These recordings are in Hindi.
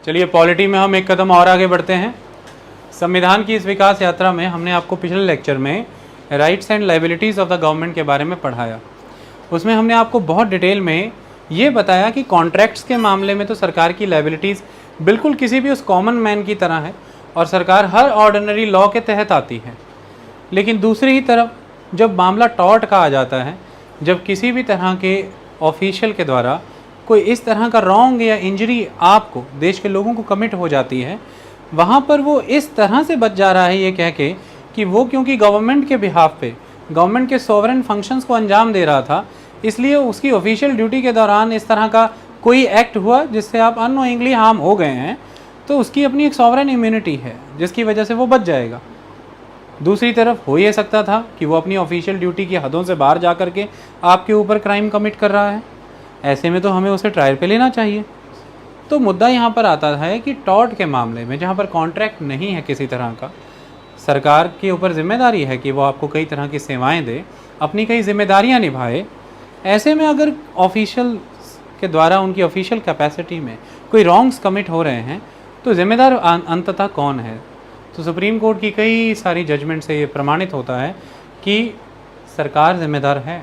चलिए पॉलिटी में हम एक कदम और आगे बढ़ते हैं। संविधान की इस विकास यात्रा में हमने आपको पिछले लेक्चर में rights and liabilities of the government के बारे में पढ़ाया। उसमें हमने आपको बहुत डिटेल में ये बताया कि कॉन्ट्रैक्ट्स के मामले में तो सरकार की लायबिलिटीज़ बिल्कुल किसी भी उस कॉमन मैन की तरह है और सरकार हर ऑर्डिनरी लॉ के तहत आती है। लेकिन दूसरी ही तरफ जब मामला टॉर्ट का आ जाता है, जब किसी भी तरह के ऑफिशियल के द्वारा कोई इस तरह का रॉन्ग या इंजरी आपको, देश के लोगों को कमिट हो जाती है, वहाँ पर वो इस तरह से बच जा रहा है ये कह के कि वो क्योंकि गवर्नमेंट के बिहाफ पे गवर्नमेंट के सॉवरेन फंक्शंस को अंजाम दे रहा था, इसलिए उसकी ऑफिशियल ड्यूटी के दौरान इस तरह का कोई एक्ट हुआ जिससे आप अननोइंगली हार्म हो गए हैं, तो उसकी अपनी एक सॉवरेन इम्यूनिटी है जिसकी वजह से वो बच जाएगा। दूसरी तरफ हो ये सकता था कि वो अपनी ऑफिशियल ड्यूटी की हदों से बाहर जा कर के आपके ऊपर क्राइम कमिट कर रहा है, ऐसे में तो हमें उसे ट्रायल पे लेना चाहिए। तो मुद्दा यहाँ पर आता है कि टॉर्ट के मामले में जहाँ पर कॉन्ट्रैक्ट नहीं है किसी तरह का, सरकार के ऊपर जिम्मेदारी है कि वो आपको कई तरह की सेवाएं दे, अपनी कई जिम्मेदारियां निभाए। ऐसे में अगर ऑफिशियल के द्वारा उनकी ऑफिशियल कैपेसिटी में कोई रॉन्ग्स कमिट हो रहे हैं तो जिम्मेदार अंततः कौन है? तो सुप्रीम कोर्ट की कई सारी जजमेंट से ये प्रमाणित होता है कि सरकार जिम्मेदार है।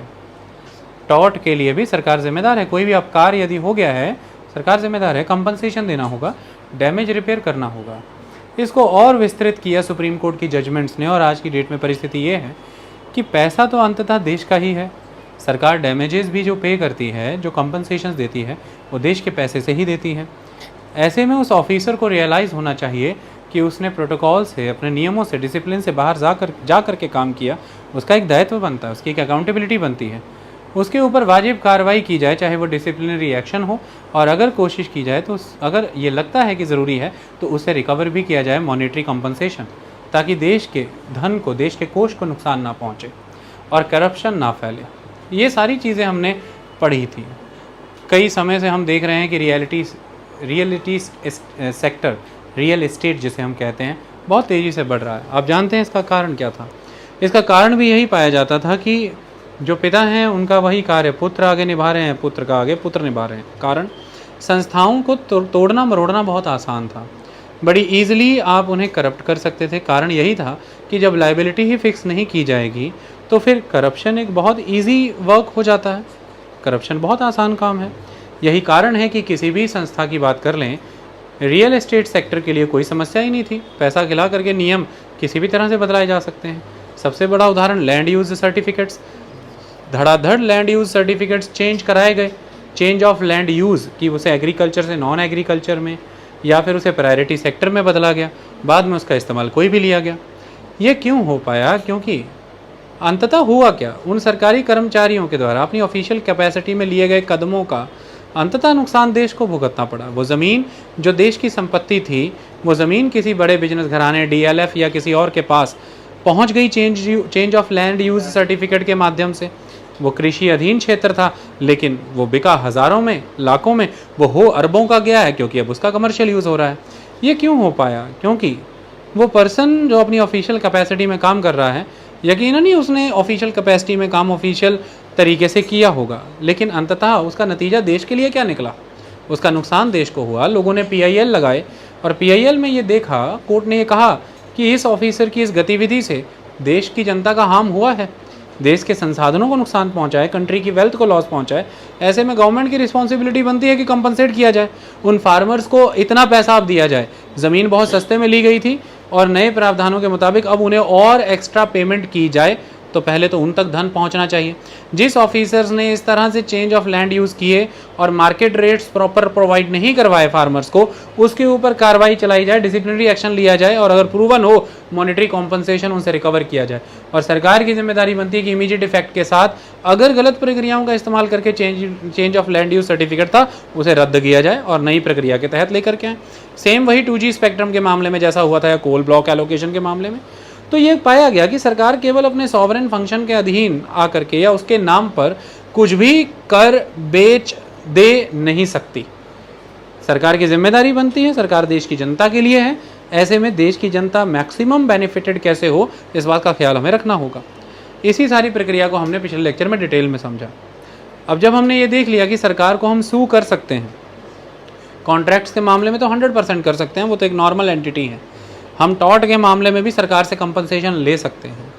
टॉर्ट के लिए भी सरकार जिम्मेदार है। कोई भी अपकार यदि हो गया है, सरकार जिम्मेदार है, कंपनसेशन देना होगा, डैमेज रिपेयर करना होगा। इसको और विस्तृत किया सुप्रीम कोर्ट की जजमेंट्स ने और आज की डेट में परिस्थिति ये है कि पैसा तो अंततः देश का ही है। सरकार डैमेजेस भी जो पे करती है, जो कंपनसेशंस देती है, वो देश के पैसे से ही देती है। ऐसे में उस ऑफिसर को रियलाइज़ होना चाहिए कि उसने प्रोटोकॉल से, अपने नियमों से, डिसिप्लिन से बाहर जा कर के काम किया। उसका एक दायित्व बनता है, उसकी एक अकाउंटेबिलिटी बनती है। उसके ऊपर वाजिब कार्रवाई की जाए, चाहे वो डिसिप्लिनरी एक्शन हो, और अगर कोशिश की जाए तो अगर ये लगता है कि ज़रूरी है तो उससे रिकवर भी किया जाए मॉनेटरी कंपनसेशन, ताकि देश के धन को, देश के कोष को नुकसान ना पहुँचे और करप्शन ना फैले। ये सारी चीज़ें हमने पढ़ी थी। कई समय से हम देख रहे हैं कि रियलिटी सेक्टर, रियल एस्टेट जिसे हम कहते हैं, बहुत तेज़ी से बढ़ रहा है। आप जानते हैं इसका कारण क्या था? इसका कारण भी यही पाया जाता था कि जो पिता हैं उनका वही कार्य पुत्र आगे निभा रहे हैं, पुत्र का आगे पुत्र निभा रहे हैं। कारण, संस्थाओं को तोड़ना मरोड़ना बहुत आसान था, बड़ी ईजिली आप उन्हें करप्ट कर सकते थे। कारण यही था कि जब लायबिलिटी ही फिक्स नहीं की जाएगी तो फिर करप्शन एक बहुत ईजी वर्क हो जाता है। करप्शन बहुत आसान काम है। यही कारण है कि किसी भी संस्था की बात कर लें, रियल एस्टेट सेक्टर के लिए कोई समस्या ही नहीं थी। पैसा खिला करके नियम किसी भी तरह से बदलाए जा सकते हैं। सबसे बड़ा उदाहरण लैंड यूज सर्टिफिकेट्स। धड़ाधड़ लैंड यूज़ सर्टिफिकेट्स चेंज कराए गए। चेंज ऑफ लैंड यूज़ कि उसे एग्रीकल्चर से नॉन एग्रीकल्चर में, या फिर उसे प्रायोरिटी सेक्टर में बदला गया, बाद में उसका इस्तेमाल कोई भी लिया गया। ये क्यों हो पाया? क्योंकि अंततः हुआ क्या, उन सरकारी कर्मचारियों के द्वारा अपनी ऑफिशियल कैपेसिटी में लिए गए कदमों का अंततः नुकसान देश को भुगतना पड़ा। वो ज़मीन जो देश की संपत्ति थी, वो ज़मीन किसी बड़े बिजनेस घराने, DLF या किसी और के पास पहुंच गई change of land use certificate के माध्यम से। वो कृषि अधीन क्षेत्र था, लेकिन वो बिका हज़ारों में, लाखों में, वो हो अरबों का गया है, क्योंकि अब उसका कमर्शियल यूज़ हो रहा है। ये क्यों हो पाया? क्योंकि वो पर्सन जो अपनी ऑफिशियल कैपेसिटी में काम कर रहा है, यकीनन ही उसने ऑफिशियल कैपेसिटी में काम ऑफिशियल तरीके से किया होगा, लेकिन अंततः उसका नतीजा देश के लिए क्या निकला? उसका नुकसान देश को हुआ। लोगों ने PIL लगाए और PIL में ये देखा, कोर्ट ने ये कहा कि इस ऑफिसर की इस गतिविधि से देश की जनता का हार्म हुआ है, देश के संसाधनों को नुकसान पहुंचा है, कंट्री की वेल्थ को लॉस पहुंचा है। ऐसे में गवर्नमेंट की रिस्पॉन्सिबिलिटी बनती है कि कंपनसेट किया जाए, उन फार्मर्स को इतना पैसा अब दिया जाए। ज़मीन बहुत सस्ते में ली गई थी और नए प्रावधानों के मुताबिक अब उन्हें और एक्स्ट्रा पेमेंट की जाए, तो पहले तो उन तक धन पहुंचना चाहिए। जिस ऑफिसर्स ने इस तरह से चेंज ऑफ लैंड यूज़ किए और मार्केट रेट्स प्रॉपर प्रोवाइड नहीं करवाए फार्मर्स को, उसके ऊपर कार्रवाई चलाई जाए, डिसिप्लिनरी एक्शन लिया जाए और अगर प्रूवन हो मॉनेटरी कॉम्पनसेशन उनसे रिकवर किया जाए। और सरकार की जिम्मेदारी बनती है कि इमीडिएट इफेक्ट के साथ अगर गलत प्रक्रियाओं का इस्तेमाल करके change of land use certificate था, उसे रद्द किया जाए और नई प्रक्रिया के तहत लेकर के आए। सेम वही 2G स्पेक्ट्रम के मामले में जैसा हुआ था, या कोल ब्लॉक एलोकेशन के मामले में। तो ये पाया गया कि सरकार केवल अपने सॉवरेन फंक्शन के अधीन आकर के या उसके नाम पर कुछ भी कर बेच दे नहीं सकती। सरकार की जिम्मेदारी बनती है, सरकार देश की जनता के लिए है। ऐसे में देश की जनता मैक्सिमम बेनिफिटेड कैसे हो, इस बात का ख्याल हमें रखना होगा। इसी सारी प्रक्रिया को हमने पिछले लेक्चर में डिटेल में समझा। अब जब हमने ये देख लिया कि सरकार को हम सू कर सकते हैं, कॉन्ट्रैक्ट्स के मामले में तो 100% कर सकते हैं, वो तो एक नॉर्मल एंटिटी है। हम टॉर्ट के मामले में भी सरकार से कंपनसेशन ले सकते हैं।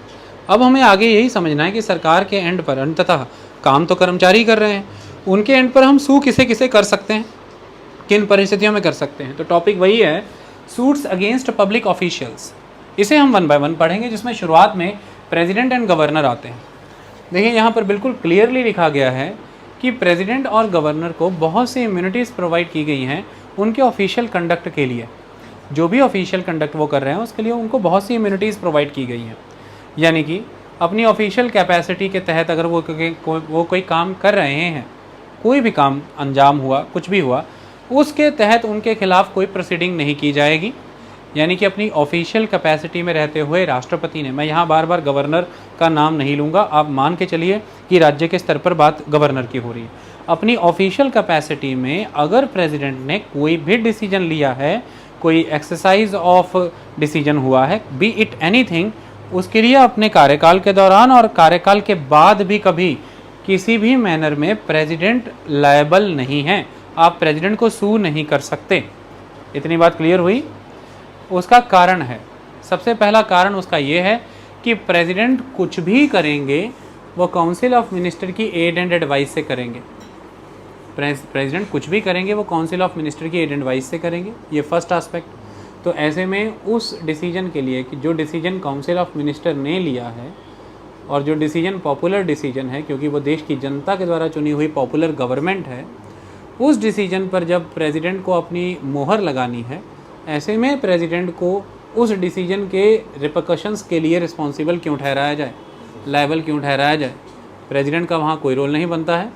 अब हमें आगे यही समझना है कि सरकार के एंड पर अंततः काम तो कर्मचारी कर रहे हैं, उनके एंड पर हम सू किसे किसे कर सकते हैं, किन परिस्थितियों में कर सकते हैं। तो टॉपिक वही है, सूट्स अगेंस्ट पब्लिक ऑफिशियल्स। इसे हम 1 बाय 1 पढ़ेंगे, जिसमें शुरुआत में प्रेसिडेंट एंड गवर्नर आते हैं। देखिए यहाँ पर बिल्कुल क्लियरली लिखा गया है कि प्रेसिडेंट और गवर्नर को बहुत सी इम्यूनिटीज़ प्रोवाइड की गई हैं उनके ऑफिशियल कंडक्ट के लिए। जो भी ऑफिशियल कंडक्ट वो कर रहे हैं उसके लिए उनको बहुत सी इम्यूनिटीज़ प्रोवाइड की गई हैं। यानी कि अपनी ऑफिशियल कैपेसिटी के तहत अगर वो कोई काम कर रहे हैं, कोई भी काम अंजाम हुआ, कुछ भी हुआ, उसके तहत उनके खिलाफ कोई प्रोसीडिंग नहीं की जाएगी। यानी कि अपनी ऑफिशियल कैपेसिटी में रहते हुए राष्ट्रपति ने, मैं यहाँ बार बार गवर्नर का नाम नहीं लूँगा, आप मान के चलिए कि राज्य के स्तर पर बात गवर्नर की हो रही है। अपनी ऑफिशियल कैपेसिटी में अगर प्रेसिडेंट ने कोई भी डिसीजन लिया है, कोई एक्सरसाइज ऑफ डिसीजन हुआ है, बी इट एनीथिंग, उसके लिए अपने कार्यकाल के दौरान और कार्यकाल के बाद भी कभी किसी भी मैनर में प्रेसिडेंट लायबल नहीं है। आप प्रेसिडेंट को सू नहीं कर सकते। इतनी बात क्लियर हुई। उसका कारण है, सबसे पहला कारण उसका ये है कि प्रेसिडेंट कुछ भी करेंगे वो काउंसिल ऑफ मिनिस्टर की एड एंड एडवाइस से करेंगे। प्रेसिडेंट कुछ भी करेंगे वो काउंसिल ऑफ मिनिस्टर की एड एंड एडवाइस से करेंगे। ये फर्स्ट एस्पेक्ट। तो ऐसे में उस डिसीजन के लिए कि जो डिसीजन काउंसिल ऑफ मिनिस्टर ने लिया है और जो डिसीजन पॉपुलर डिसीजन है, क्योंकि वो देश की जनता के द्वारा चुनी हुई पॉपुलर गवर्नमेंट है, उस डिसीजन पर जब प्रेसिडेंट को अपनी मोहर लगानी है, ऐसे में प्रेसिडेंट को उस डिसीजन के रिपरकशंस के लिए रिस्पॉन्सिबल क्यों ठहराया जाए, लायबल क्यों ठहराया जाए। प्रेसिडेंट का वहाँ कोई रोल नहीं बनता है।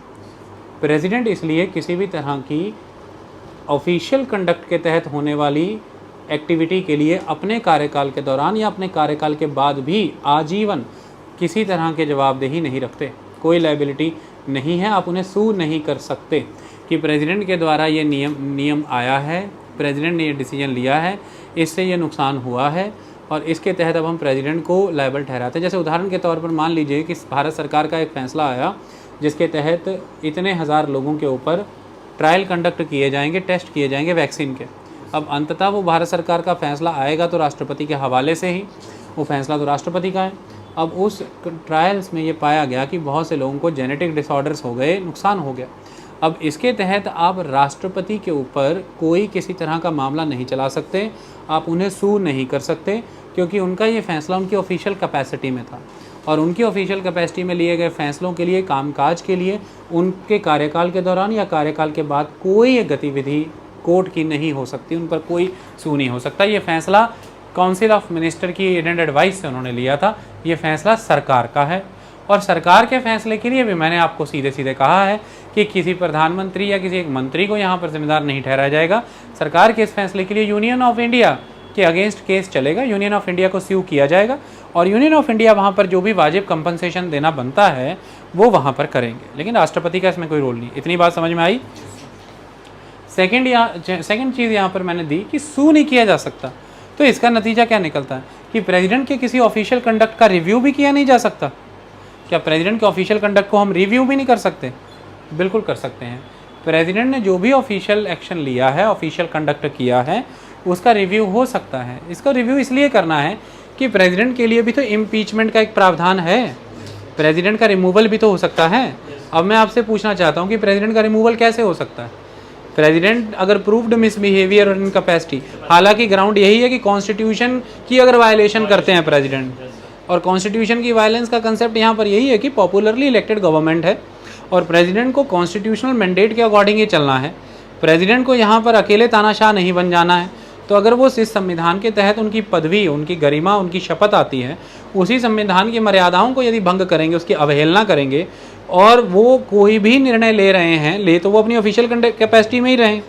प्रेसिडेंट इसलिए किसी भी तरह की ऑफिशियल कंडक्ट के तहत होने वाली एक्टिविटी के लिए अपने कार्यकाल के दौरान या अपने कार्यकाल के बाद भी आजीवन किसी तरह के जवाबदेही नहीं रखते। कोई लायबिलिटी नहीं है, आप उन्हें सू नहीं कर सकते कि प्रेसिडेंट के द्वारा ये नियम आया है, प्रेसिडेंट ने ये डिसीजन लिया है, इससे ये नुकसान हुआ है और इसके तहत अब हम प्रेसिडेंट को लायबल ठहराते हैं। जैसे उदाहरण के तौर पर मान लीजिए कि भारत सरकार का एक फ़ैसला आया जिसके तहत इतने हज़ार लोगों के ऊपर ट्रायल कंडक्ट किए जाएंगे, टेस्ट किए जाएंगे वैक्सीन के। अब अंततः वो भारत सरकार का फ़ैसला आएगा तो राष्ट्रपति के हवाले से ही, वो फ़ैसला तो राष्ट्रपति का है। अब उस ट्रायल्स में ये पाया गया कि बहुत से लोगों को जेनेटिक डिसऑर्डर्स हो गए, नुकसान हो गया। अब इसके तहत आप राष्ट्रपति के ऊपर कोई किसी तरह का मामला नहीं चला सकते, आप उन्हें सू नहीं कर सकते, क्योंकि उनका ये फ़ैसला उनकी ऑफिशियल कैपेसिटी में था और उनकी ऑफिशियल कैपेसिटी में लिए गए फ़ैसलों के लिए, कामकाज के लिए, उनके कार्यकाल के दौरान या कार्यकाल के बाद कोई गतिविधि कोर्ट की नहीं हो सकती, उन पर कोई सू नहीं हो सकता। ये फ़ैसला काउंसिल ऑफ मिनिस्टर की एड एंड एडवाइस से उन्होंने लिया था। ये फ़ैसला सरकार का है और सरकार के फैसले के लिए भी मैंने आपको सीधे सीधे कहा है कि किसी प्रधानमंत्री या किसी एक मंत्री को यहाँ पर जिम्मेदार नहीं ठहराया जाएगा। सरकार के इस फैसले के लिए यूनियन ऑफ इंडिया के अगेंस्ट केस चलेगा, यूनियन ऑफ इंडिया को स्यू किया जाएगा और यूनियन ऑफ इंडिया वहाँ पर जो भी वाजिब कंपनसेशन देना बनता है वो वहाँ पर करेंगे, लेकिन राष्ट्रपति का इसमें कोई रोल नहीं। इतनी बात समझ में आई। सेकेंड चीज़ यहाँ पर मैंने दी कि सू नहीं किया जा सकता, तो इसका नतीजा क्या निकलता है कि प्रेसिडेंट के किसी ऑफिशियल कंडक्ट का रिव्यू भी किया नहीं जा सकता। क्या प्रेसिडेंट के ऑफिशियल कंडक्ट को हम रिव्यू भी नहीं कर सकते? बिल्कुल कर सकते हैं। प्रेसिडेंट ने जो भी ऑफिशियल एक्शन लिया है, ऑफिशियल कंडक्ट किया है, उसका रिव्यू हो सकता है। इसका रिव्यू इसलिए करना है कि प्रेसिडेंट के लिए भी तो इम्पीचमेंट का एक प्रावधान है, प्रेसिडेंट का रिमूवल भी तो हो सकता है। अब मैं आपसे पूछना चाहता हूँ कि प्रेसिडेंट का रिमूवल कैसे हो सकता है? प्रेसिडेंट अगर प्रूव्ड मिसबिहेवियर और इनकैपेसिटी, हालांकि ग्राउंड यही है कि कॉन्स्टिट्यूशन की अगर वायलेशन करते हैं प्रेसिडेंट, और कॉन्स्टिट्यूशन की वायलेंस का कंसेप्ट यहाँ पर यही है कि पॉपुलरली इलेक्टेड गवर्नमेंट है और प्रेसिडेंट को कॉन्स्टिट्यूशनल मैंडेट के अकॉर्डिंग ही चलना है। प्रेसिडेंट को यहाँ पर अकेले तानाशाह नहीं बन जाना है। तो अगर वो इस संविधान के तहत उनकी पदवी, उनकी गरिमा, उनकी शपथ आती है, उसी संविधान की मर्यादाओं को यदि भंग करेंगे, उसकी अवहेलना करेंगे और वो कोई भी निर्णय ले रहे हैं, तो वो अपनी ऑफिशियल कैपेसिटी में ही रहें।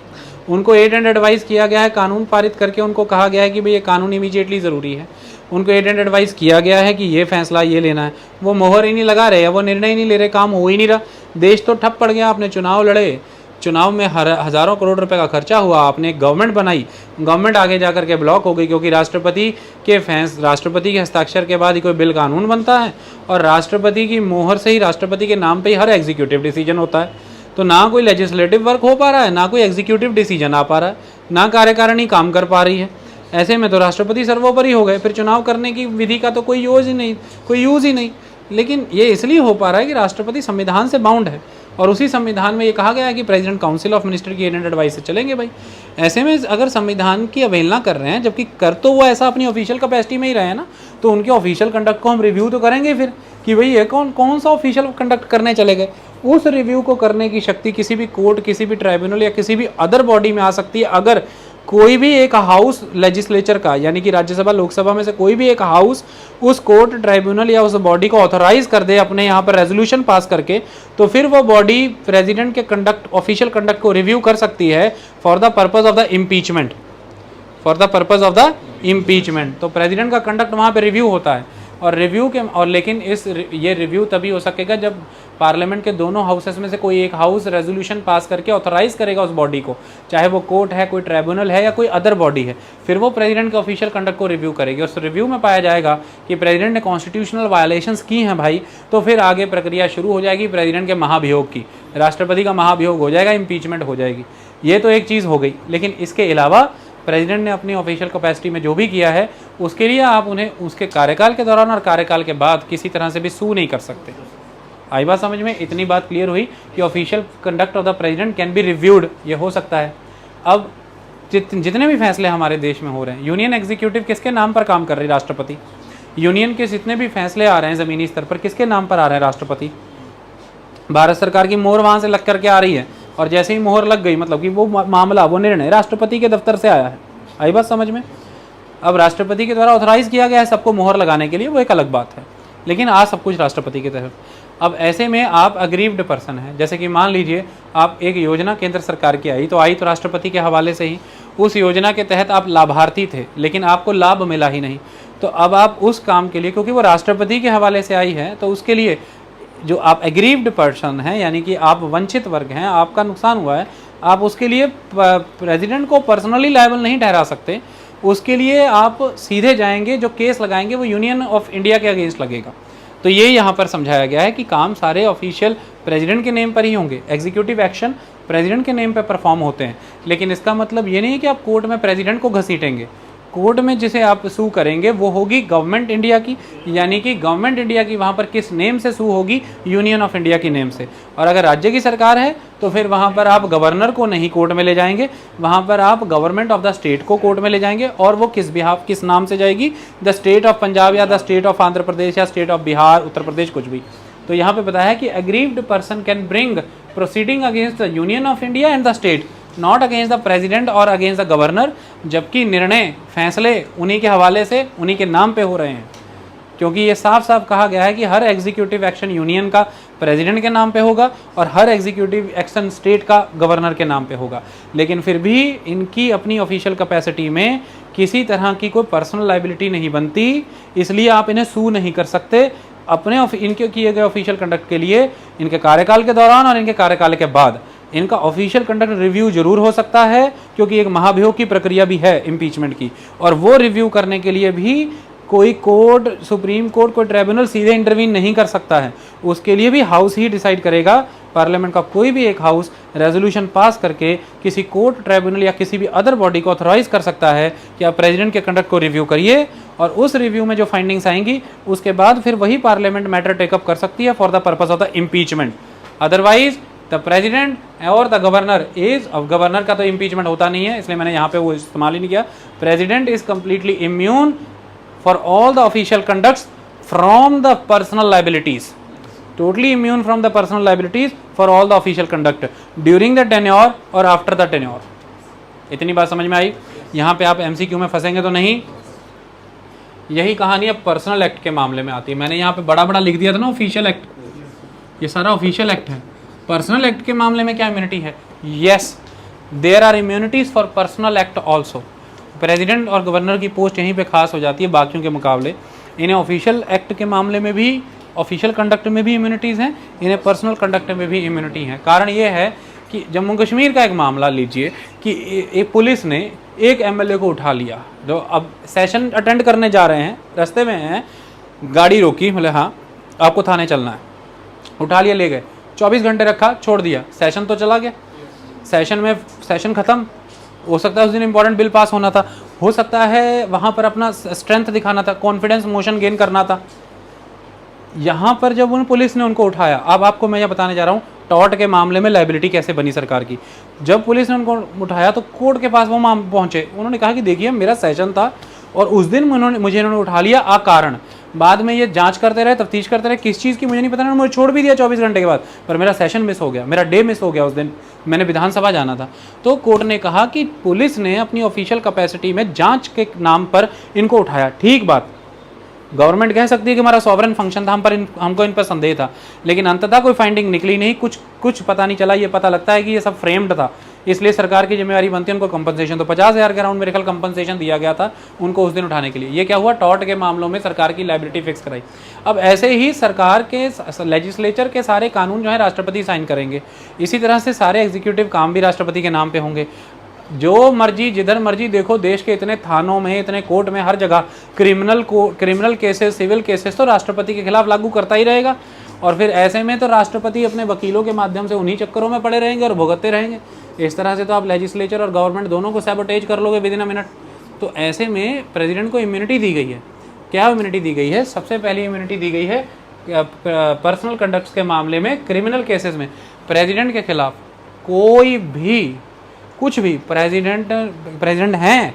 उनको एड एंड एडवाइस किया गया है, कानून पारित करके उनको कहा गया है कि भाई ये कानून इमीडिएटली ज़रूरी है। उनको एड एंड एडवाइस किया गया है कि ये फैसला ये लेना है, वो मोहर ही नहीं लगा रहे, वो निर्णय ही नहीं ले रहे, काम हो ही नहीं रहा। देश तो ठप पड़ गया। आपने चुनाव लड़े, चुनाव में हज़ारों करोड़ रुपए का खर्चा हुआ, आपने एक गवर्नमेंट बनाई, गवर्नमेंट आगे जाकर के ब्लॉक हो गई क्योंकि राष्ट्रपति के हस्ताक्षर के बाद ही कोई बिल कानून बनता है और राष्ट्रपति की मोहर से ही, राष्ट्रपति के नाम पे ही हर एग्जीक्यूटिव डिसीजन होता है। तो ना कोई लेजिस्लेटिव वर्क हो पा रहा है, ना कोई एग्जीक्यूटिव डिसीजन आ पा रहा है, ना कार्यकारिणी काम कर पा रही है। ऐसे में तो राष्ट्रपति सर्वोपरि हो गए, फिर चुनाव करने की विधि का तो कोई यूज़ ही नहीं। लेकिन ये इसलिए हो पा रहा है कि राष्ट्रपति संविधान से बाउंड है, और उसी संविधान में ये कहा गया है कि प्रेसिडेंट काउंसिल ऑफ मिनिस्टर की एड एंड एडवाइस से चलेंगे भाई। ऐसे में अगर संविधान की अवहेलना कर रहे हैं, जबकि कर तो वो ऐसा अपनी ऑफिशियल कैपेसिटी में ही रहे हैं ना, तो उनके ऑफिशियल कंडक्ट को हम रिव्यू तो करेंगे फिर कि भाई ये कौन सा ऑफिशियल कंडक्ट करने चले गए। उस रिव्यू को करने की शक्ति किसी भी कोर्ट, किसी भी ट्राइब्यूनल या किसी भी अदर बॉडी में आ सकती है, अगर कोई भी एक हाउस लेजिस्लेचर का, यानी कि राज्यसभा लोकसभा में से कोई भी एक हाउस उस कोर्ट, ट्राइब्यूनल या उस बॉडी को ऑथोराइज कर दे अपने यहाँ पर रेजोल्यूशन पास करके, तो फिर वो बॉडी प्रेसिडेंट के कंडक्ट, ऑफिशियल कंडक्ट को रिव्यू कर सकती है for the purpose of the impeachment, तो प्रेसिडेंट का कंडक्ट वहाँ पे रिव्यू होता है। और रिव्यू के लेकिन ये रिव्यू तभी हो सकेगा जब पार्लियामेंट के दोनों हाउसेस में से कोई एक हाउस रेजोल्यूशन पास करके ऑथराइज करेगा उस बॉडी को, चाहे वो कोर्ट है, कोई ट्राइब्यूनल है या कोई अदर बॉडी है, फिर वो प्रेसिडेंट के ऑफिशियल कंडक्ट को रिव्यू करेगी। उस रिव्यू में पाया जाएगा कि प्रेसिडेंट ने कॉन्स्टिट्यूशनल वायलेशंस की हैं भाई, तो फिर आगे प्रक्रिया शुरू हो जाएगी प्रेसिडेंट के महाभियोग की, राष्ट्रपति का महाभियोग हो जाएगा, इम्पीचमेंट हो जाएगी। ये तो एक चीज़ हो गई। लेकिन इसके अलावा प्रेसिडेंट ने अपनी ऑफिशियल कैपेसिटी में जो भी किया है, उसके लिए आप उन्हें उसके कार्यकाल के दौरान और कार्यकाल के बाद किसी तरह से भी सू नहीं कर सकते। आई बात समझ में? इतनी बात क्लियर हुई कि official conduct of the president can be reviewed, ये हो सकता है। अब जितने भी फैसले हमारे देश में हो रहे हैं, यूनियन एग्जीक्यूटिव किसके नाम पर काम कर रही है? राष्ट्रपति। यूनियन के जितने भी फैसले आ रहे हैं ज़मीनी स्तर पर, किसके नाम पर आ रहे हैं? राष्ट्रपति। भारत सरकार की मोहर वहाँ से लग करके आ रही है, और जैसे ही मोहर लग गई मतलब कि वो मामला, वो निर्णय राष्ट्रपति के दफ्तर से आया है। आई बात समझ में? अब राष्ट्रपति के द्वारा ऑथराइज किया गया है सबको मोहर लगाने के लिए, वो एक अलग बात है, लेकिन आज सब कुछ राष्ट्रपति की तरफ। अब ऐसे में आप अग्रीव्ड पर्सन हैं, जैसे कि मान लीजिए आप एक योजना केंद्र सरकार की आई तो राष्ट्रपति के हवाले से ही, उस योजना के तहत आप लाभार्थी थे लेकिन आपको लाभ मिला ही नहीं, तो अब आप उस काम के लिए, क्योंकि वो राष्ट्रपति के हवाले से आई है, तो उसके लिए जो आप एग्रीव्ड पर्सन हैं, यानी कि आप वंचित वर्ग हैं, आपका नुकसान हुआ है, आप उसके लिए प्रेसिडेंट को पर्सनली लायबल नहीं ठहरा सकते। उसके लिए आप सीधे जाएंगे, जो केस लगाएंगे वो यूनियन ऑफ इंडिया के अगेंस्ट लगेगा। तो ये यहाँ पर समझाया गया है कि काम सारे ऑफिशियल प्रेसिडेंट के नेम पर ही होंगे, एग्जीक्यूटिव एक्शन प्रेसिडेंट के नेम पर परफॉर्म होते हैं। लेकिन इसका मतलब ये नहीं है कि आप कोर्ट में प्रेसिडेंट को घसीटेंगे। कोर्ट में जिसे आप सू करेंगे वो होगी गवर्नमेंट इंडिया की, यानी कि गवर्नमेंट इंडिया की वहाँ पर किस नेम से सू होगी? यूनियन ऑफ इंडिया की नेम से। और अगर राज्य की सरकार है तो फिर वहाँ पर आप गवर्नर को नहीं कोर्ट में ले जाएंगे, वहाँ पर आप गवर्नमेंट ऑफ द स्टेट को कोर्ट में ले जाएंगे। और वो किस नाम से जाएगी? द स्टेट ऑफ पंजाब या the state of Andhra Pradesh या स्टेट ऑफ बिहार, उत्तर प्रदेश, कुछ भी। तो यहाँ पे बताया है कि aggrieved person can bring proceeding against the union of India and the state, not against the president और अगेंस्ट द गवर्नर, जबकि निर्णय, फैसले उन्हीं के हवाले से, उन्हीं के नाम पे हो रहे हैं। क्योंकि ये साफ साफ कहा गया है कि हर एग्जीक्यूटिव एक्शन यूनियन का प्रेसिडेंट के नाम पे होगा और हर एग्जीक्यूटिव एक्शन स्टेट का गवर्नर के नाम पे होगा। लेकिन फिर भी इनकी अपनी ऑफिशियल कैपेसिटी में किसी तरह की कोई पर्सनल लाइबिलिटी नहीं बनती, इसलिए आप इन्हें सू नहीं कर सकते अपने इनके किए गए ऑफिशियल कंडक्ट के लिए। इनके कार्यकाल के दौरान और इनके कार्यकाल के बाद इनका ऑफिशियल कंडक्ट रिव्यू जरूर हो सकता है, क्योंकि एक महाभियोग की प्रक्रिया भी है इम्पीचमेंट की, और वो रिव्यू करने के लिए भी कोई कोर्ट, सुप्रीम कोर्ट, कोई ट्राइब्यूनल सीधे इंटरवीन नहीं कर सकता है। उसके लिए भी हाउस ही डिसाइड करेगा। पार्लियामेंट का कोई भी एक हाउस रेजोल्यूशन पास करके किसी कोर्ट, ट्राइब्यूनल या किसी भी अदर बॉडी को ऑथराइज कर सकता है कि आप प्रेसिडेंट के कंडक्ट को रिव्यू करिए, और उस रिव्यू में जो फाइंडिंग्स आएंगी उसके बाद फिर वही पार्लियामेंट मैटर टेकअप कर सकती है for the purpose of the impeachment. Otherwise the president और द गवर्नर इज, अब गवर्नर का तो इम्पीचमेंट होता नहीं है इसलिए मैंने यहाँ पे वो इस्तेमाल ही नहीं किया। President is completely immune for all the official conducts from the personal liabilities, totally immune from the personal liabilities for all the official conduct during the tenure और आफ्टर द टेन्योर। इतनी बात समझ में आई? यहाँ पे आप एमसीक्यू में फंसेंगे तो नहीं। यही कहानी अब पर्सनल एक्ट के मामले में आती है। मैंने यहाँ पे बड़ा बड़ा लिख दिया था ना ऑफिशियल एक्ट, ये सारा ऑफिशियल एक्ट है। पर्सनल एक्ट के मामले में क्या इम्यूनिटी है? Yes, there are immunities for personal act also. President और गवर्नर की पोस्ट यहीं पे खास हो जाती है बाकियों के मुकाबले। इन्हें ऑफिशियल एक्ट के मामले में भी, ऑफिशियल कंडक्ट में भी इम्यूनिटीज़ हैं, इन्हें पर्सनल कंडक्ट में भी इम्यूनिटी है। कारण ये है कि जम्मू कश्मीर का एक मामला लीजिए कि एक पुलिस ने एक एमएलए को उठा लिया, जो अब सेशन अटेंड करने जा रहे हैं, रास्ते में हैं, गाड़ी रोकी, बोले हाँ आपको थाने चलना है, उठा लिया, ले गए, 24 घंटे रखा, छोड़ दिया, सेशन तो चला गया, सेशन खत्म। हो सकता है उस दिन इंपॉर्टेंट बिल पास होना था, हो सकता है वहाँ पर अपना स्ट्रेंथ दिखाना था, कॉन्फिडेंस मोशन गेन करना था। यहाँ पर जब उन पुलिस ने उनको उठाया, अब आपको मैं यह बताने जा रहा हूँ टॉर्ट के मामले में लायबिलिटी कैसे बनी सरकार की। जब पुलिस ने उनको उठाया तो कोर्ट के पास वो पहुँचे, उन्होंने कहा कि देखिए मेरा सेशन था और उस दिन मुझे इन्होंने उठा लिया अकारण। बाद में ये जांच करते रहे, तफ्तीश करते रहे, किस चीज़ की मुझे नहीं पता, उन्होंने मुझे छोड़ भी दिया 24 घंटे के बाद, पर मेरा सेशन मिस हो गया, मेरा डे मिस हो गया, उस दिन मैंने विधानसभा जाना था। तो कोर्ट ने कहा कि पुलिस ने अपनी ऑफिशियल कैपेसिटी में जांच के नाम पर इनको उठाया। ठीक बात, गवर्नमेंट कह सकती है कि हमारा सॉवरेन फंक्शन था, हमको इन पर संदेह था, लेकिन अंततः कोई फाइंडिंग निकली नहीं, कुछ पता नहीं चला। ये पता लगता है कि ये सब फ्रेम्ड था, इसलिए सरकार की जिम्मेवारी बनती है उनको कंपनसेशन। तो 50,000 के अराउंड मेरे ख्याल कंपनसेशन दिया गया था उनको उस दिन उठाने के लिए। ये क्या हुआ, टॉर्ट के मामलों में सरकार की लायबिलिटी फिक्स कराई। अब ऐसे ही सरकार के लेजिस्लेचर के सारे कानून जो है राष्ट्रपति साइन करेंगे, इसी तरह से सारे एग्जीक्यूटिव काम भी राष्ट्रपति के नाम पे होंगे। जो मर्जी जिधर मर्जी देखो, देश के इतने थानों में, इतने कोर्ट में, हर जगह क्रिमिनल केसेस, सिविल केसेस तो राष्ट्रपति के खिलाफ लागू करता ही रहेगा। और फिर ऐसे में तो राष्ट्रपति अपने वकीलों के माध्यम से उन्हीं चक्करों में पड़े रहेंगे और भुगतते रहेंगे। इस तरह से तो आप लेजिस्लेचर और गवर्नमेंट दोनों को सैबोटेज कर लोगे विद इन अ मिनट। तो ऐसे में प्रेसिडेंट को इम्यूनिटी दी गई है। क्या इम्यूनिटी दी गई है? सबसे पहली इम्यूनिटी दी गई है पर्सनल कंडक्ट के मामले में, क्रिमिनल केसेस में प्रेसिडेंट के खिलाफ कोई भी कुछ भी, प्रेसिडेंट हैं,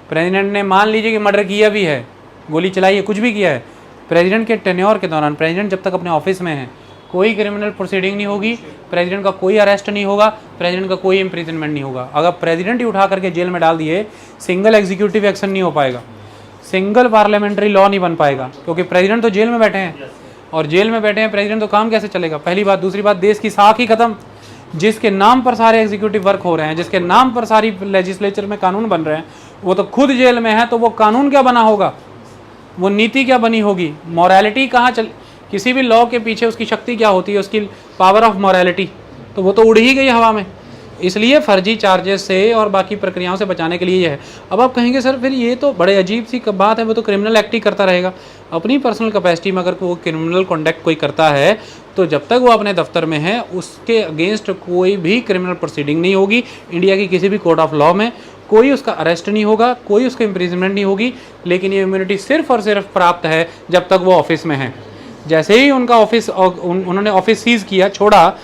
प्रेसिडेंट ने मान लीजिए कि मर्डर किया भी है, गोली चलाई है, कुछ भी किया है, प्रेसिडेंट के टेन्योर के दौरान, प्रेसिडेंट जब तक अपने ऑफिस में है, कोई क्रिमिनल प्रोसीडिंग नहीं होगी, प्रेसिडेंट का कोई अरेस्ट नहीं होगा, प्रेसिडेंट का कोई इम्प्रिजनमेंट नहीं होगा। अगर प्रेसिडेंट ही उठा करके जेल में डाल दिए, सिंगल एग्जीक्यूटिव एक्शन नहीं हो पाएगा, सिंगल पार्लियामेंट्री लॉ नहीं बन पाएगा, क्योंकि प्रेसिडेंट तो जेल में बैठे हैं, और जेल में बैठे हैं प्रेसिडेंट तो काम कैसे चलेगा? पहली बात। दूसरी बात, देश की साख ही खत्म। जिसके नाम पर सारे एग्जीक्यूटिव वर्क हो रहे हैं, जिसके नाम पर सारी लेजिस्लेचर में कानून बन रहे हैं, वो तो खुद जेल में है, तो वो कानून क्या बना होगा, वो नीति क्या बनी होगी, मॉरलिटी कहाँ चल, किसी भी लॉ के पीछे उसकी शक्ति क्या होती है, उसकी पावर ऑफ मॉरलिटी, तो वो तो उड़ ही गई हवा में। इसलिए फर्जी चार्जेस से और बाकी प्रक्रियाओं से बचाने के लिए ये है। अब आप कहेंगे सर फिर ये तो बड़े अजीब सी बात है, वो तो क्रिमिनल एक्ट ही करता रहेगा। अपनी पर्सनल कैपेसिटी में अगर वो क्रिमिनल कॉन्डक्ट कोई करता है, तो जब तक वो अपने दफ्तर में है उसके अगेंस्ट कोई भी क्रिमिनल प्रोसीडिंग नहीं होगी। इंडिया की किसी भी कोर्ट ऑफ लॉ में कोई उसका अरेस्ट नहीं होगा, कोई उसका इम्प्रिजनमेंट नहीं होगी। लेकिन ये इम्यूनिटी सिर्फ और सिर्फ प्राप्त है जब तक वो ऑफिस में है। जैसे ही उनका ऑफिस उन्होंने ऑफिस सीज किया, छोड़ा,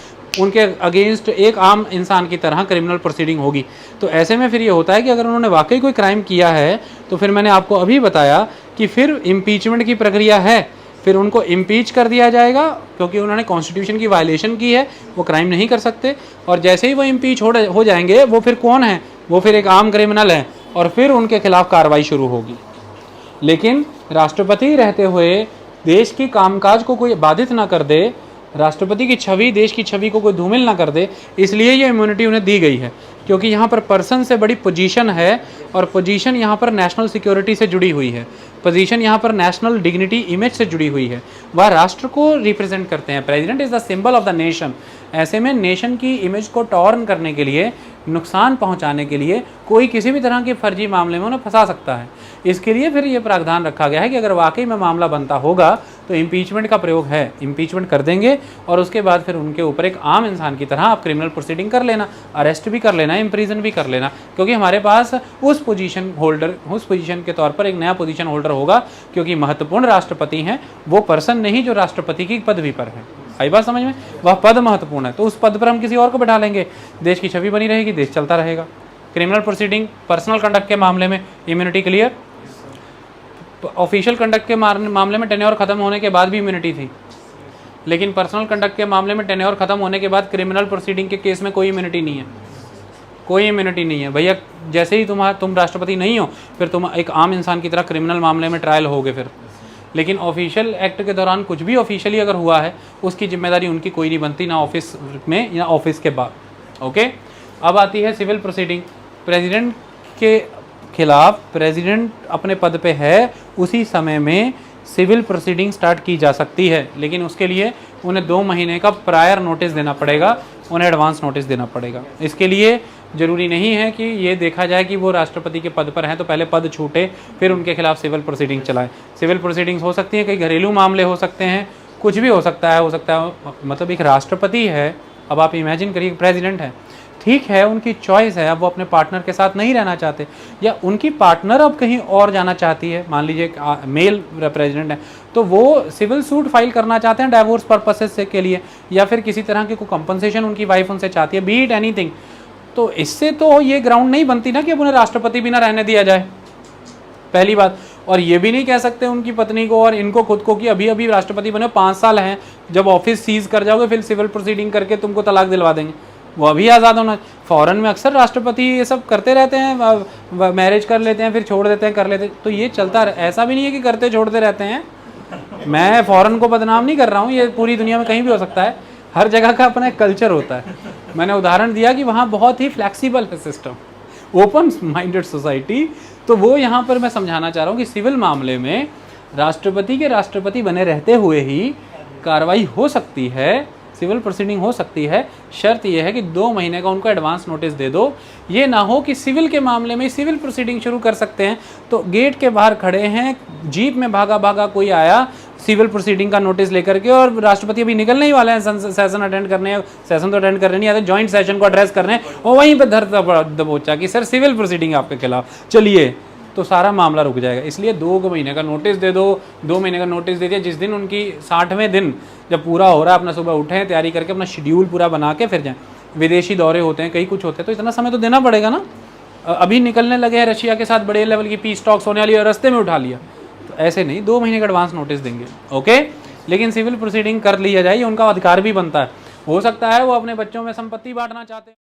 उनके अगेंस्ट एक आम इंसान की तरह क्रिमिनल प्रोसीडिंग होगी। तो ऐसे में फिर ये होता है कि अगर उन्होंने वाकई कोई क्राइम किया है, तो फिर मैंने आपको अभी बताया कि फिर इम्पीचमेंट की प्रक्रिया है, फिर उनको इम्पीच कर दिया जाएगा, क्योंकि उन्होंने कॉन्स्टिट्यूशन की वायलेशन की है, वो क्राइम नहीं कर सकते। और जैसे ही वो इम्पीच हो जाएंगे, वो फिर कौन है? वो फिर एक आम क्रिमिनल है, और फिर उनके खिलाफ कार्रवाई शुरू होगी। लेकिन राष्ट्रपति रहते हुए देश की कामकाज को कोई बाधित ना कर दे, राष्ट्रपति की छवि, देश की छवि को कोई धूमिल ना कर दे, इसलिए ये इम्यूनिटी उन्हें दी गई है। क्योंकि यहाँ पर पर्सन से बड़ी पोजीशन है, और पोजीशन यहाँ पर नेशनल सिक्योरिटी से जुड़ी हुई है, पोजीशन यहाँ पर नेशनल डिग्निटी इमेज से जुड़ी हुई है। वह राष्ट्र को रिप्रेजेंट करते हैं। President is the symbol of the nation. ऐसे में नेशन की इमेज को टॉर्न करने के लिए, नुकसान पहुंचाने के लिए कोई किसी भी तरह के फर्जी मामले में उन्हें फंसा सकता है। इसके लिए फिर ये प्रावधान रखा गया है कि अगर वाकई में मामला बनता होगा तो इम्पीचमेंट का प्रयोग है, इम्पीचमेंट कर देंगे, और उसके बाद फिर उनके ऊपर एक आम इंसान की तरह आप क्रिमिनल प्रोसीडिंग कर लेना, अरेस्ट भी कर लेना, इम्प्रीजन भी कर लेना। क्योंकि हमारे पास उस पोजीशन के तौर पर एक नया पोजीशन होल्डर होगा, क्योंकि महत्वपूर्ण राष्ट्रपति हैं, वो पर्सन नहीं जो राष्ट्रपति की पदवी पर है। आई बात समझ में? वह पद महत्वपूर्ण है, तो उस पद पर हम किसी और को बैठा लेंगे, देश की छवि बनी रहेगी, देश चलता रहेगा। क्रिमिनल प्रोसीडिंग, पर्सनल कंडक्ट के मामले में इम्यूनिटी क्लियर। ऑफिशियल कंडक्ट के मामले में टेन्योर खत्म होने के बाद भी इम्यूनिटी थी, लेकिन पर्सनल कंडक्ट के मामले में टेन्योर खत्म होने के बाद क्रिमिनल प्रोसीडिंग के केस में कोई इम्यूनिटी नहीं है, कोई इम्यूनिटी नहीं है भैया। जैसे ही तुम राष्ट्रपति नहीं हो, फिर तुम एक आम इंसान की तरह क्रिमिनल मामले में ट्रायल होगे फिर। लेकिन ऑफिशियल एक्ट के दौरान कुछ भी ऑफिशियली अगर हुआ है, उसकी जिम्मेदारी उनकी कोई नहीं बनती, ना ऑफिस में या ऑफिस के बाद। ओके, अब आती है सिविल प्रोसीडिंग। प्रेसिडेंट के खिलाफ, प्रेसिडेंट अपने पद पे है, उसी समय में सिविल प्रोसीडिंग स्टार्ट की जा सकती है, लेकिन उसके लिए उन्हें 2 महीने का प्रायर नोटिस देना पड़ेगा, उन्हें एडवांस नोटिस देना पड़ेगा। इसके लिए जरूरी नहीं है कि ये देखा जाए कि वो राष्ट्रपति के पद पर हैं तो पहले पद छूटे फिर उनके खिलाफ सिविल प्रोसीडिंग चलाएं। सिविल प्रोसीडिंग्स हो सकती हैं, कई घरेलू मामले हो सकते हैं, कुछ भी हो सकता है मतलब एक राष्ट्रपति है, अब आप इमेजिन करिए प्रेसिडेंट है, ठीक है उनकी चॉइस है, अब वो अपने पार्टनर के साथ नहीं रहना चाहते या उनकी पार्टनर अब कहीं और जाना चाहती है, मान लीजिए एक मेल प्रेसिडेंट है तो वो सिविल सूट फाइल करना चाहते हैं डाइवोर्स पर्पसेस से के लिए, या फिर किसी तरह की कोई कंपनसेशन उनकी वाइफ उनसे चाहती है, बी इट एनीथिंग, तो इससे तो ये ग्राउंड नहीं बनती ना कि अब उन्हें राष्ट्रपति भी ना रहने दिया जाए, पहली बात। और ये भी नहीं कह सकते उनकी पत्नी को और इनको खुद को कि अभी अभी राष्ट्रपति बने 5 साल हैं, जब ऑफिस सीज कर जाओगे फिर सिविल प्रोसीडिंग करके तुमको तलाक दिलवा देंगे, वो अभी आज़ाद होना। फॉरेन में अक्सर राष्ट्रपति ये सब करते रहते हैं, मैरिज कर लेते हैं फिर छोड़ देते हैं, कर लेते हैं, तो ये चलता ऐसा भी नहीं है कि करते छोड़ते रहते हैं। मैं फॉरेन को बदनाम नहीं कर रहा हूँ, ये पूरी दुनिया में कहीं भी हो सकता है, हर जगह का अपना एक कल्चर होता है। मैंने उदाहरण दिया कि वहाँ बहुत ही फ्लैक्सीबल है सिस्टम, ओपन माइंडेड सोसाइटी। तो वो यहाँ पर मैं समझाना चाह रहा हूँ कि सिविल मामले में राष्ट्रपति के राष्ट्रपति बने रहते हुए ही कार्रवाई हो सकती है, सिविल प्रोसीडिंग हो सकती है। शर्त यह है कि 2 महीने का उनको एडवांस नोटिस दे दो। ये ना हो कि सिविल के मामले में सिविल प्रोसीडिंग शुरू कर सकते हैं तो गेट के बाहर खड़े हैं, जीप में भागा भागा कोई आया सिविल प्रोसीडिंग का नोटिस लेकर के, और राष्ट्रपति अभी निकलने ही वाले हैं सेशन अटेंड करने, सेशन तो अटेंड करने नहीं आते, जॉइंट सेशन को एड्रेस करने, और वहीं पर धर दबोचा कि सर सिविल प्रोसीडिंग आपके खिलाफ, चलिए, तो सारा मामला रुक जाएगा। इसलिए 2 महीने का नोटिस दे दो। 2 महीने का नोटिस दे दिया, जिस दिन उनकी 60वें दिन जब पूरा हो रहा है, अपना सुबह उठें, तैयारी करके अपना शेड्यूल पूरा बना के फिर जाएं। विदेशी दौरे होते हैं, कई कुछ होते हैं, तो इतना समय तो देना पड़ेगा ना। अभी निकलने लगे हैं रशिया के साथ बड़े लेवल की पीस टॉक्स होने वाली है, रास्ते में उठा लिया, तो ऐसे नहीं, 2 महीने का एडवांस नोटिस देंगे, ओके। लेकिन सिविल प्रोसीडिंग कर लिया जाए, उनका अधिकार भी बनता है। हो सकता है वो अपने बच्चों में संपत्ति बांटना चाहते हैं।